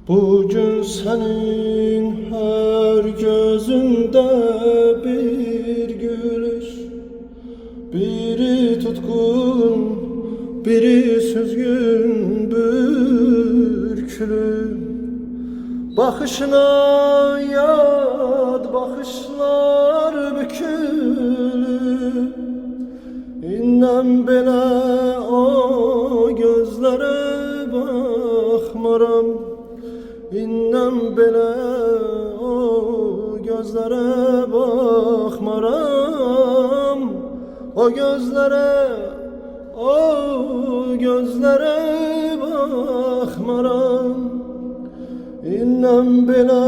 Bugün senin her gözünde bir gülüş, biri tutkun, biri süzgün bürkülü. Bakışına yad bakışlar bükülü. İnnem bile o gözlere bakmaram, İnnem bile o gözlere bakmaram. O gözlere bakmaram. İnnem bile